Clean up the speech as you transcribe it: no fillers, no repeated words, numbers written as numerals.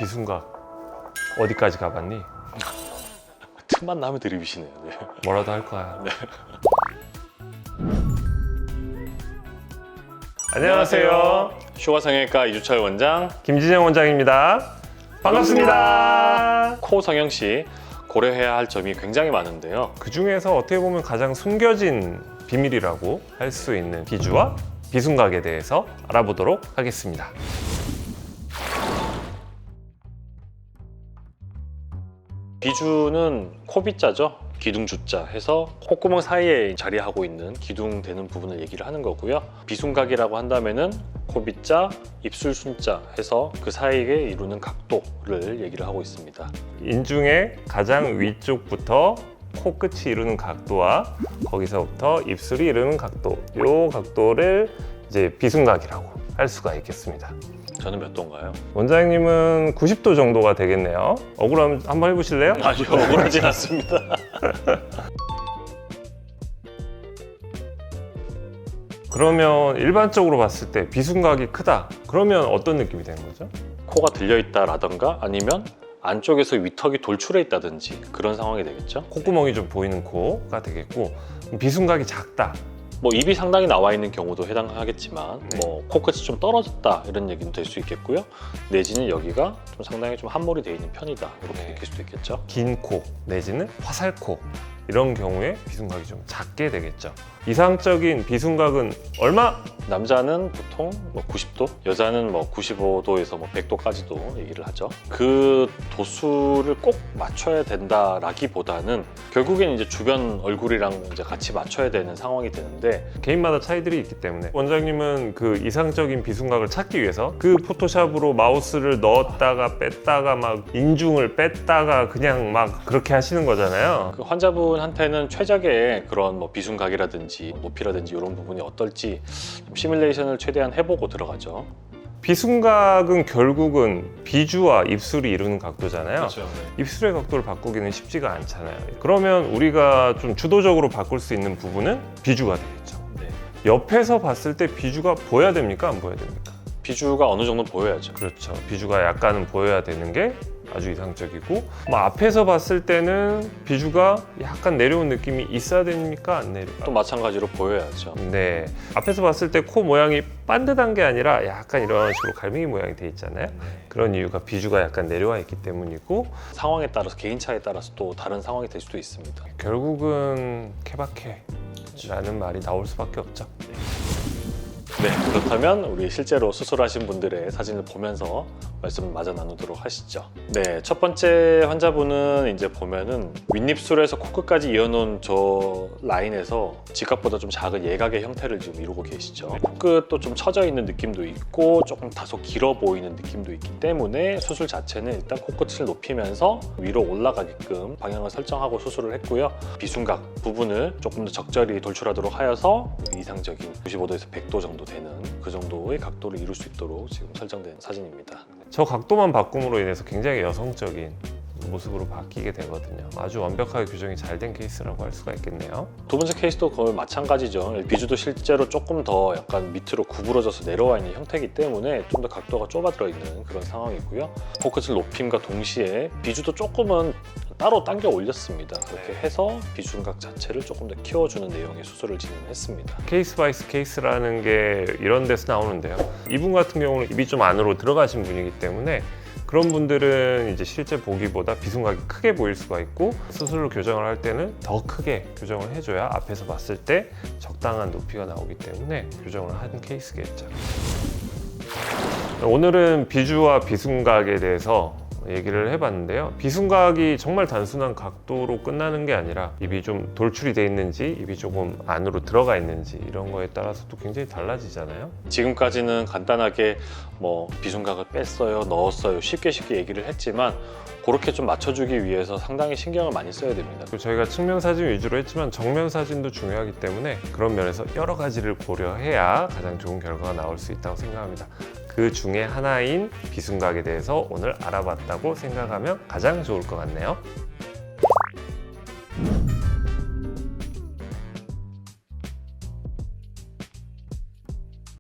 비순각 어디까지 가봤니? 틈만 나면 드립이시네요. 네. 뭐라도 할 거야. 네. 안녕하세요. 휴가성형외과 이주철 원장, 김진영 원장입니다. 반갑습니다. 코 성형 시 고려해야 할 점이 굉장히 많은데요. 그 중에서 어떻게 보면 가장 숨겨진 비밀이라고 할 수 있는 비주와 비순각에 대해서 알아보도록 하겠습니다. 비주는 코빗자죠. 기둥주자 해서 콧구멍 사이에 자리하고 있는 기둥되는 부분을 얘기를 하는 거고요. 비순각이라고 한다면은 코빗자, 입술 순자 해서 그 사이에 이루는 각도를 얘기를 하고 있습니다. 인중의 가장 위쪽부터 코끝이 이루는 각도와 거기서부터 입술이 이루는 각도, 이 각도를 이제 비순각이라고 할 수가 있겠습니다. 저는 몇 도인가요? 원장님은 90도 정도가 되겠네요. 억울하면 한번 해보실래요? 아니요, 억울하진 않습니다. 그러면 일반적으로 봤을 때 비순각이 크다. 그러면 어떤 느낌이 되는 거죠? 코가 들려있다라던가 아니면 안쪽에서 위턱이 돌출해 있다든지 그런 상황이 되겠죠. 콧구멍이 좀 보이는 코가 되겠고, 비순각이 작다. 뭐 입이 상당히 나와 있는 경우도 해당하겠지만 뭐 코끝이 좀 떨어졌다 이런 얘기도 될 수 있겠고요. 내지는 여기가 좀 상당히 좀 함몰이 되어 있는 편이다 이렇게 느낄 수도 있겠죠. 긴 코 내지는 화살코 이런 경우에 비순각이 좀 작게 되겠죠. 이상적인 비순각은 얼마? 남자는 보통 뭐 90도, 여자는 뭐 95도에서 뭐 100도까지도 얘기를 하죠. 그 도수를 꼭 맞춰야 된다라기보다는 결국엔 이제 주변 얼굴이랑 이제 같이 맞춰야 되는 상황이 되는데 개인마다 차이들이 있기 때문에 원장님은 그 이상적인 비순각을 찾기 위해서 그 포토샵으로 마우스를 넣었다가 뺐다가 막 인중을 뺐다가 그냥 막 그렇게 하시는 거잖아요. 그 환자분한테는 최적의 그런 뭐 비순각이라든지 높이라든지 이런 부분이 어떨지 좀 시뮬레이션을 최대한 해보고 들어가죠. 비순각은 결국은 비주와 입술이 이루는 각도잖아요. 그렇죠. 네. 입술의 각도를 바꾸기는 쉽지가 않잖아요. 그러면 우리가 좀 주도적으로 바꿀 수 있는 부분은 비주가 되겠죠. 네. 옆에서 봤을 때 비주가 보여야 됩니까? 안 보여야 됩니까? 비주가 어느 정도 보여야죠. 그렇죠. 비주가 약간은 보여야 되는 게 아주 이상적이고, 뭐 앞에서 봤을 때는 비주가 약간 내려온 느낌이 있어야 됩니까? 안 내려가? 또 마찬가지로 보여야죠. 네. 앞에서 봤을 때 코 모양이 반듯한 게 아니라 약간 이런 식으로 갈매기 모양이 돼 있잖아요. 그런 이유가 비주가 약간 내려와 있기 때문이고, 상황에 따라서 개인차에 따라서 또 다른 상황이 될 수도 있습니다. 결국은 케바케라는 말이 나올 수밖에 없죠. 네, 그렇다면 우리 실제로 수술하신 분들의 사진을 보면서 말씀을 마저 나누도록 하시죠. 네, 첫 번째 환자분은 이제 보면은 윗입술에서 코끝까지 이어놓은 저 라인에서 지갑보다 좀 작은 예각의 형태를 지금 이루고 계시죠. 코끝도 좀 처져 있는 느낌도 있고 조금 다소 길어 보이는 느낌도 있기 때문에 수술 자체는 일단 코끝을 높이면서 위로 올라가게끔 방향을 설정하고 수술을 했고요. 비순각 부분을 조금 더 적절히 돌출하도록 하여서 이상적인 95도에서 100도 정도 되는 그 정도의 각도를 이룰 수 있도록 지금 설정된 사진입니다. 저 각도만 바꿈으로 인해서 굉장히 여성적인 모습으로 바뀌게 되거든요. 아주 완벽하게 교정이 잘 된 케이스라고 할 수가 있겠네요. 두 번째 케이스도 거의 마찬가지죠. 비주도 실제로 조금 더 약간 밑으로 구부러져서 내려와 있는 형태이기 때문에 좀 더 각도가 좁아들어 있는 그런 상황이고요. 코끝을 높임과 동시에 비주도 조금은 따로 당겨 올렸습니다. 그렇게 해서 비순각 자체를 조금 더 키워주는 내용의 수술을 진행했습니다. 케이스 바이스 케이스라는 게 이런 데서 나오는데요. 이분 같은 경우는 입이 좀 안으로 들어가신 분이기 때문에 그런 분들은 이제 실제 보기보다 비순각이 크게 보일 수가 있고, 수술로 교정을 할 때는 더 크게 교정을 해줘야 앞에서 봤을 때 적당한 높이가 나오기 때문에 교정을 한 케이스겠죠. 오늘은 비주와 비순각에 대해서 얘기를 해봤는데요. 비순각이 정말 단순한 각도로 끝나는 게 아니라 입이 좀 돌출이 돼 있는지, 입이 조금 안으로 들어가 있는지 이런 거에 따라서 또 굉장히 달라지잖아요. 지금까지는 간단하게 뭐 비순각을 뺐어요, 넣었어요 쉽게 얘기를 했지만 그렇게 좀 맞춰주기 위해서 상당히 신경을 많이 써야 됩니다. 그리고 저희가 측면 사진 위주로 했지만 정면 사진도 중요하기 때문에 그런 면에서 여러 가지를 고려해야 가장 좋은 결과가 나올 수 있다고 생각합니다. 그 중에 하나인 비순각에 대해서 오늘 알아봤다고 생각하면 가장 좋을 것 같네요.